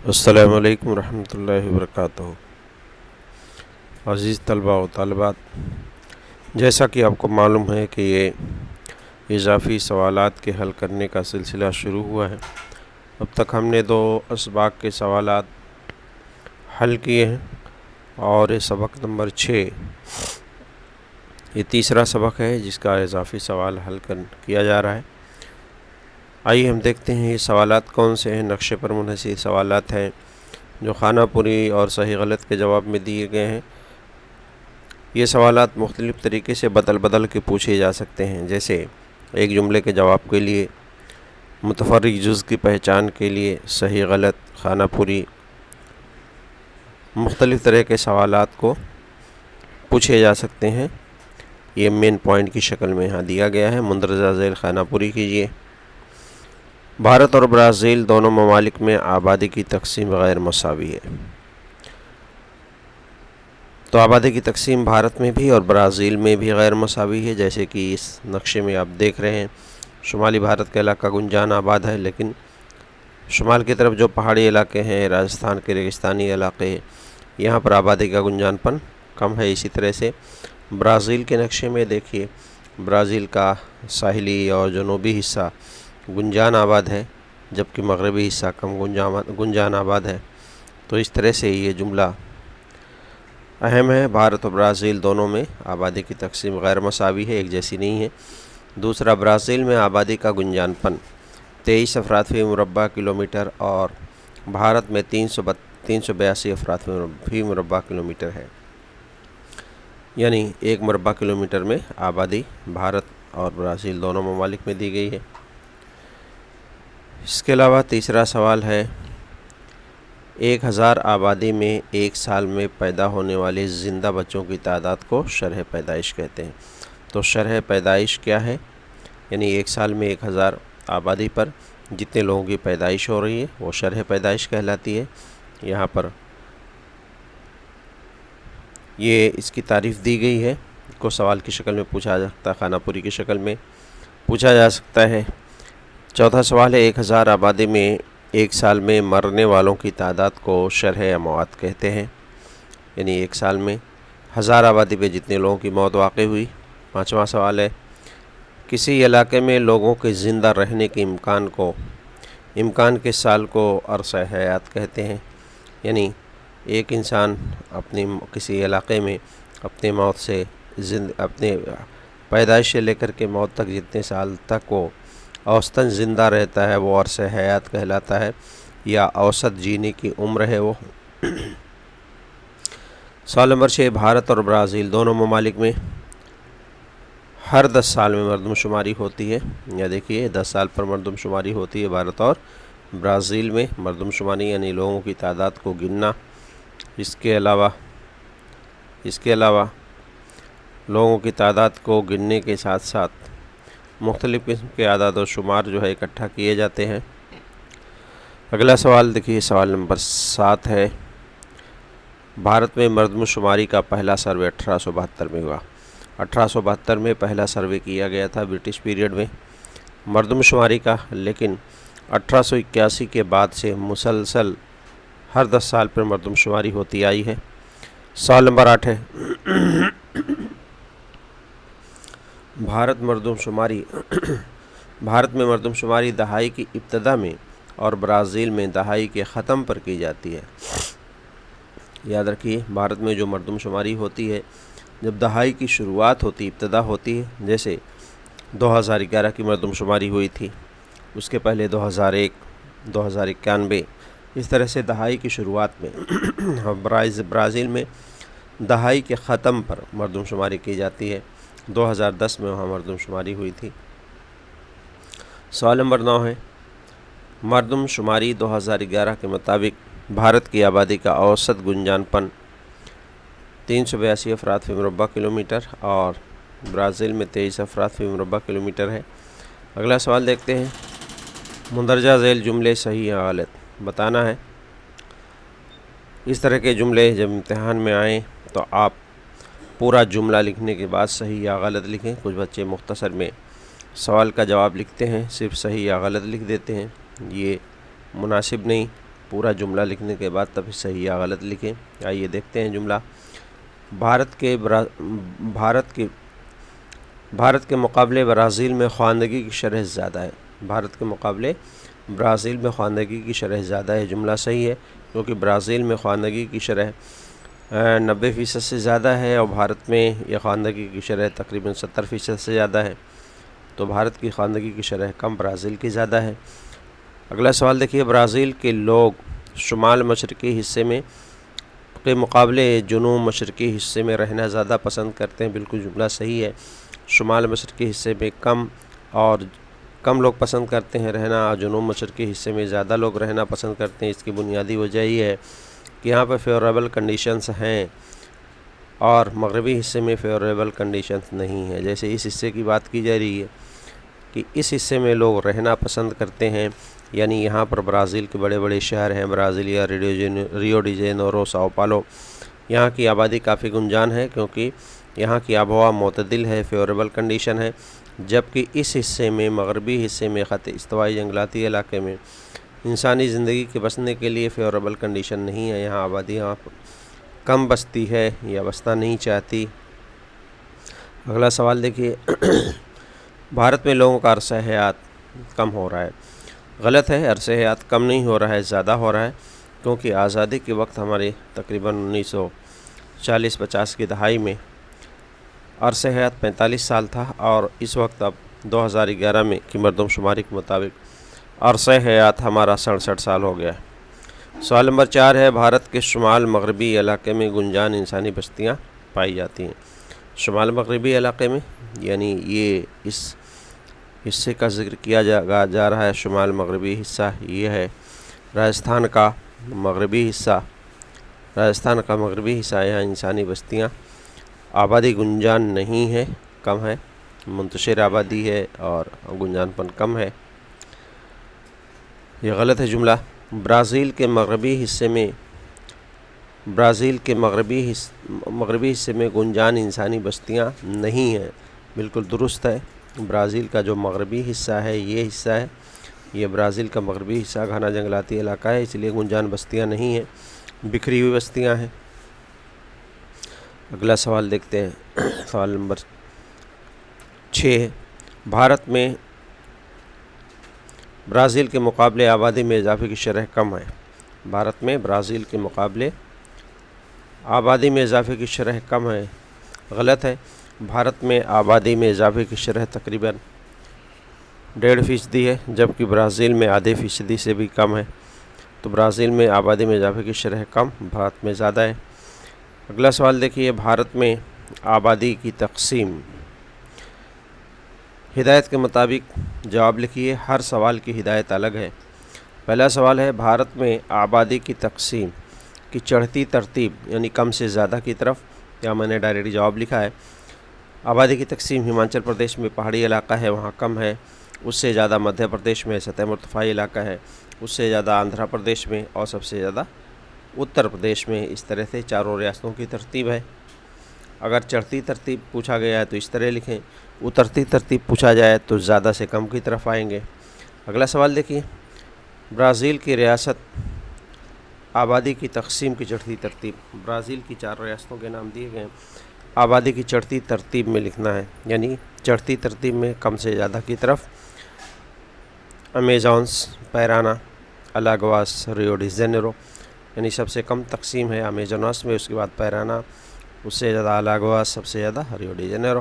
السلام علیکم ورحمۃ اللہ وبرکاتہ۔ عزیز طلباء و طالبات، جیسا کہ آپ کو معلوم ہے کہ یہ اضافی سوالات کے حل کرنے کا سلسلہ شروع ہوا ہے۔ اب تک ہم نے 2 اسباق کے سوالات حل کیے ہیں اور یہ سبق نمبر 6 یہ تیسرا سبق ہے جس کا اضافی سوال حل کیا جا رہا ہے۔ آئیے ہم دیکھتے ہیں یہ سوالات کون سے ہیں۔ نقشے پر منحصر سوالات ہیں جو خانہ پوری اور صحیح غلط کے جواب میں دیے گئے ہیں۔ یہ سوالات مختلف طریقے سے بدل کے پوچھے جا سکتے ہیں، جیسے ایک جملے کے جواب کے لیے، متفرق جز کی پہچان کے لیے، صحیح غلط، خانہ پوری۔ مختلف طرح کے سوالات کو پوچھے جا سکتے ہیں۔ یہ مین پوائنٹ کی شکل میں یہاں دیا گیا ہے۔ مندرجہ ذیل خانہ پوری کیجیے۔ بھارت اور برازیل دونوں ممالک میں آبادی کی تقسیم غیر مساوی ہے۔ تو آبادی کی تقسیم بھارت میں بھی اور برازیل میں بھی غیر مساوی ہے، جیسے کہ اس نقشے میں آپ دیکھ رہے ہیں۔ شمالی بھارت کا علاقہ گنجان آباد ہے، لیکن شمال کی طرف جو پہاڑی علاقے ہیں، راجستھان کے ریگستانی علاقے ہیں، یہاں پر آبادی کا گنجان پن کم ہے۔ اسی طرح سے برازیل کے نقشے میں دیکھیے، برازیل کا ساحلی اور جنوبی حصہ گنجان آباد ہے، جبکہ مغربی حصہ کم گنجان آباد ہے۔ تو اس طرح سے یہ جملہ اہم ہے۔ بھارت اور برازیل دونوں میں آبادی کی تقسیم غیر مساوی ہے، ایک جیسی نہیں ہے۔ دوسرا، برازیل میں آبادی کا گنجان پن 23 افراد فی مربع کلومیٹر اور بھارت میں 382 افراد فی مربع کلومیٹر ہے، یعنی 1 مربع کلومیٹر میں آبادی بھارت اور برازیل دونوں ممالک میں دی گئی ہے۔ اس کے علاوہ تیسرا سوال ہے، 1000 آبادی میں ایک سال میں پیدا ہونے والے زندہ بچوں کی تعداد کو شرح پیدائش کہتے ہیں۔ تو شرح پیدائش کیا ہے؟ یعنی ایک سال میں 1000 آبادی پر جتنے لوگوں کی پیدائش ہو رہی ہے وہ شرح پیدائش کہلاتی ہے۔ یہاں پر یہ اس کی تعریف دی گئی ہے، کو سوال کی شکل میں پوچھا جا سکتا ہے، خانہ پوری کی شکل میں پوچھا جا سکتا ہے۔ چوتھا سوال ہے، 1000 آبادی میں ایک سال میں مرنے والوں کی تعداد کو شرح اموات کہتے ہیں، یعنی ایک سال میں 1000 آبادی پہ جتنے لوگوں کی موت واقع ہوئی۔ پانچواں سوال ہے، کسی علاقے میں لوگوں کے زندہ رہنے کے امکان کے سال کو عرصہ حیات کہتے ہیں، یعنی ایک انسان کسی علاقے میں اپنے پیدائش سے لے کر کے موت تک جتنے سال تک وہ اوسطاً زندہ رہتا ہے وہ عرصہ حیات کہلاتا ہے، یا اوسط جینے کی عمر ہے وہ۔ سوال نمبر 6، بھارت اور برازیل دونوں ممالک میں ہر 10 سال میں مردم شماری ہوتی ہے۔ یا دیکھیے 10 سال پر مردم شماری ہوتی ہے بھارت اور برازیل میں۔ مردم شماری یعنی لوگوں کی تعداد کو گننا۔ اس کے علاوہ لوگوں کی تعداد کو گننے کے ساتھ ساتھ مختلف قسم کے اعداد و شمار جو ہے اکٹھا کیے جاتے ہیں۔ اگلا سوال دیکھیے، سوال نمبر 7 ہے، بھارت میں مردم شماری کا پہلا سروے 1872 میں ہوا۔ 1872 میں پہلا سروے کیا گیا تھا برٹش پیریڈ میں مردم شماری کا، لیکن 1881 کے بعد سے مسلسل ہر 10 سال پر مردم شماری ہوتی آئی ہے۔ سوال نمبر 8 ہے، بھارت میں مردم شماری دہائی کی ابتدا میں اور برازیل میں دہائی کے ختم پر کی جاتی ہے۔ یاد رکھیے، بھارت میں جو مردم شماری ہوتی ہے جب دہائی کی شروعات ہوتی، ابتدا ہوتی ہے، جیسے 2011 کی مردم شماری ہوئی تھی، اس کے پہلے 2001، 2091، اس طرح سے دہائی کی شروعات میں برازیل میں دہائی کے ختم پر مردم شماری کی جاتی ہے۔ 2010 میں وہاں مردم شماری ہوئی تھی۔ سوال نمبر 9 ہے، مردم شماری 2011 کے مطابق بھارت کی آبادی کا اوسط گنجان پن 382 افراد فی مربع کلومیٹر اور برازیل میں 23 افراد فی مربع کلومیٹر ہے۔ اگلا سوال دیکھتے ہیں، مندرجہ ذیل جملے صحیح یا غلط بتانا ہے۔ اس طرح کے جملے جب امتحان میں آئیں تو آپ پورا جملہ لکھنے کے بعد صحیح یا غلط لکھیں۔ کچھ بچے مختصر میں سوال کا جواب لکھتے ہیں، صرف صحیح یا غلط لکھ دیتے ہیں، یہ مناسب نہیں۔ پورا جملہ لکھنے کے بعد تب صحیح یا غلط لکھیں۔ آئیے دیکھتے ہیں جملہ۔ بھارت کے مقابلے برازیل میں خواندگی کی شرح زیادہ ہے۔ بھارت کے مقابلے برازیل میں خواندگی کی شرح زیادہ ہے۔ جملہ صحیح ہے، کیونکہ برازیل میں خواندگی کی شرح 90% سے زیادہ ہے اور بھارت میں یہ خواندگی کی شرح تقریباً 70% سے زیادہ ہے، تو بھارت کی خواندگی کی شرح کم، برازیل کی زیادہ ہے۔ اگلا سوال دیکھیے، برازیل کے لوگ شمال مشرقی حصے میں کے مقابلے جنوب مشرقی حصے میں رہنا زیادہ پسند کرتے ہیں۔ بالکل جملہ صحیح ہے، شمال مشرقی حصے میں کم لوگ پسند کرتے ہیں رہنا، اور جنوب مشرقی حصے میں زیادہ لوگ رہنا پسند کرتے ہیں۔ اس کی بنیادی وجہ یہ ہے کہ یہاں پہ فیوریبل کنڈیشنز ہیں اور مغربی حصے میں فیوریبل کنڈیشنز نہیں ہیں۔ جیسے اس حصے کی بات کی جا رہی ہے کہ اس حصے میں لوگ رہنا پسند کرتے ہیں، یعنی یہاں پر برازیل کے بڑے بڑے شہر ہیں، برازیلیا، ریو ڈی جینیرو، ساؤ پالو، یہاں کی آبادی کافی گنجان ہے کیونکہ یہاں کی آب و ہوا معتدل ہے، فیوریبل کنڈیشن ہے، جبکہ اس حصے میں، مغربی حصے میں، خط استوائی جنگلاتی علاقے میں انسانی زندگی کے بسنے کے لیے فیوریبل کنڈیشن نہیں ہے۔ یہاں آبادی یہاں کم بستی ہے یا بسنا نہیں چاہتی۔ اگلا سوال دیکھیے، بھارت میں لوگوں کا عرصہ حیات کم ہو رہا ہے۔ غلط ہے، عرصہ حیات کم نہیں ہو رہا ہے، زیادہ ہو رہا ہے، کیونکہ آزادی کے وقت ہمارے تقریباً 1940-50 کی دہائی میں عرصہ حیات 45 سال تھا، اور اس وقت اب 2011 میں کی مردم شماری کے مطابق عرصہ حیات ہمارا 67 سال ہو گیا ہے۔ سوال نمبر 4 ہے، بھارت کے شمال مغربی علاقے میں گنجان انسانی بستیاں پائی جاتی ہیں۔ شمال مغربی علاقے میں، یعنی یہ اس حصے کا ذکر کیا جا رہا ہے، شمال مغربی حصہ یہ ہے راجستھان کا مغربی حصہ، یہاں انسانی بستیاں، آبادی گنجان نہیں ہے، کم ہے، منتشر آبادی ہے اور گنجان پن کم ہے۔ یہ غلط ہے جملہ۔ برازیل کے مغربی حصے میں گنجان انسانی بستیاں نہیں ہیں، بالکل درست ہے۔ برازیل کا جو مغربی حصہ ہے، یہ حصہ ہے، یہ برازیل کا مغربی حصہ گھنا جنگلاتی علاقہ ہے، اس لیے گنجان بستیاں نہیں ہیں، بکھری ہوئی بستیاں ہیں۔ اگلا سوال دیکھتے ہیں، سوال نمبر 6، بھارت میں برازیل کے مقابلے آبادی میں اضافے کی شرح کم ہے۔ بھارت میں برازیل کے مقابلے آبادی میں اضافے کی شرح کم ہے۔ غلط ہے، بھارت میں آبادی میں اضافے کی شرح تقریباً 1.5% ہے، جبکہ برازیل میں آدھے فیصدی سے بھی کم ہے۔ تو برازیل میں آبادی میں اضافے کی شرح کم، بھارت میں زیادہ ہے۔ اگلا سوال دیکھیے، بھارت میں آبادی کی تقسیم، ہدایت کے مطابق جواب لکھیے۔ ہر سوال کی ہدایت الگ ہے۔ پہلا سوال ہے، بھارت میں آبادی کی تقسیم کی چڑھتی ترتیب، یعنی کم سے زیادہ کی طرف، یا میں نے ڈائریکٹ جواب لکھا ہے۔ آبادی کی تقسیم ہماچل پردیش میں پہاڑی علاقہ ہے، وہاں کم ہے، اس سے زیادہ مدھیہ پردیش میں سطح مرتفعی علاقہ ہے، اس سے زیادہ آندھرا پردیش میں، اور سب سے زیادہ اتر پردیش میں۔ اس طرح سے چاروں ریاستوں کی ترتیب ہے۔ اگر چڑھتی ترتیب پوچھا گیا ہے تو اس طرح لکھیں، اترتی ترتیب پوچھا جائے تو زیادہ سے کم کی طرف آئیں گے۔ اگلا سوال دیکھیے، برازیل کی ریاست آبادی کی تقسیم کی چڑھتی ترتیب، برازیل کی 4 ریاستوں کے نام دیے گئے ہیں، آبادی کی چڑھتی ترتیب میں لکھنا ہے، یعنی چڑھتی ترتیب میں کم سے زیادہ کی طرف، امیزونس، پیرانا، الاگواس، ریو ڈی جینیرو، یعنی سب سے کم تقسیم ہے امیزونس میں، اس کے بعد پیرانا، اس سے زیادہ الاگواس، سب سے زیادہ ریو ڈی جینیرو۔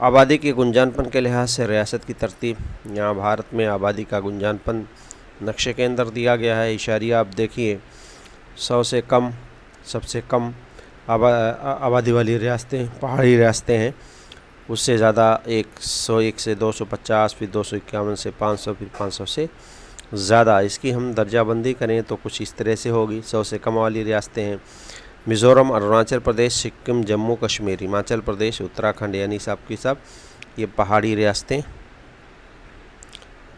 آبادی کے گنجان پن کے لحاظ سے ریاست کی ترتیب، یہاں بھارت میں آبادی کا گنجان پن نقشے کے اندر دیا گیا ہے، اشاریہ آپ دیکھیے، 100 سے کم، سب سے کم آبادی والی ریاستیں پہاڑی ریاستیں ہیں، اس سے زیادہ 101 سے 250، پھر 251 سے 500، پھر 500 سے زیادہ۔ اس کی ہم درجہ بندی کریں تو کچھ اس طرح سے ہوگی۔ 100 سے کم والی ریاستیں ہیں میزورم، اروناچل پردیش، سکم، جموں کشمیر، ہماچل پردیش، اتراکھنڈ، یعنی سب کی سب یہ پہاڑی ریاستیں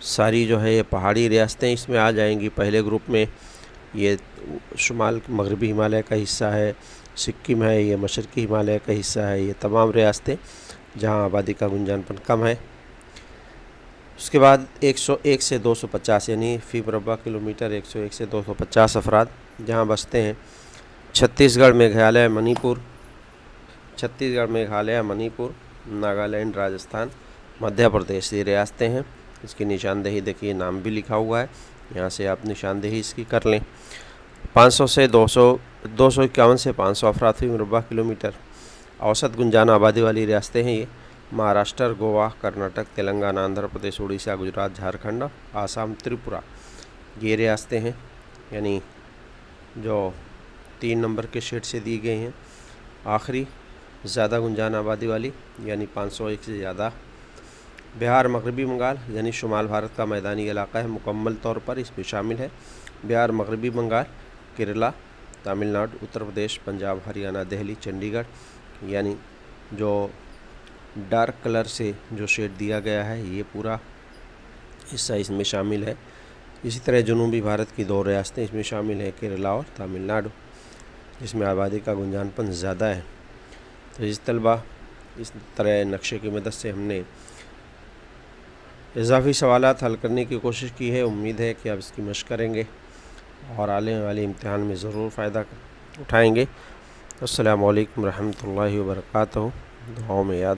ساری جو ہے یہ پہاڑی ریاستیں اس میں آ جائیں گی۔ پہلے گروپ میں یہ شمال مغربی ہمالیہ کا حصہ ہے، سکم ہے، یہ مشرقی ہمالیہ کا حصہ ہے، یہ تمام ریاستیں جہاں آبادی کا گنجان پن کم ہے۔ اس کے بعد 101 سے 250 یعنی فی مربع کلومیٹر 101 سے 250 افراد جہاں بستے ہیں۔ چھتیس گڑھ میگھالیہ منی پور، ناگالینڈ، راجستھان، مدھیہ پردیش یہ ریاستیں ہیں۔ اس کی نشاندہی دیکھیے، نام بھی لکھا ہوا ہے، یہاں سے آپ نشاندہی اس کی کر لیں۔ 251 سے 500 افراد فی مربع کلومیٹر، اوسط گنجان آبادی والی ریاستیں ہیں یہ۔ مہاراشٹر، گوا، کرناٹک، تلنگانہ، آندھرا پردیش، اڑیسہ، گجرات، جھارکھنڈ، آسام، تریپورہ یہ ریاستیں ہیں، یعنی جو 3 نمبر کے شیڈ سے دی گئی ہیں۔ آخری زیادہ گنجان آبادی والی یعنی 501 سے زیادہ، بہار، مغربی بنگال یعنی شمال بھارت کا میدانی علاقہ ہے، مکمل طور پر اس میں شامل ہے۔ بہار، مغربی بنگال، کیرلا، تامل ناڈو، اتر پردیش، پنجاب، ہریانہ، دہلی، چنڈی گڑھ یعنی جو ڈارک کلر سے جو شیڈ دیا گیا ہے یہ پورا حصہ اس میں شامل ہے۔ اسی طرح جنوبی بھارت کی 2 ریاستیں اس میں شامل ہیں، کیرلا اور تامل ناڈو، جس میں آبادی کا گنجان پن زیادہ ہے۔ تو اس طلبہ اس طرح نقشے کی مدد سے ہم نے اضافی سوالات حل کرنے کی کوشش کی ہے۔ امید ہے کہ آپ اس کی مشق کریں گے اور آنے والے امتحان میں ضرور فائدہ اٹھائیں گے۔ السلام علیکم ورحمۃ اللہ وبرکاتہ، دعاؤں میں یاد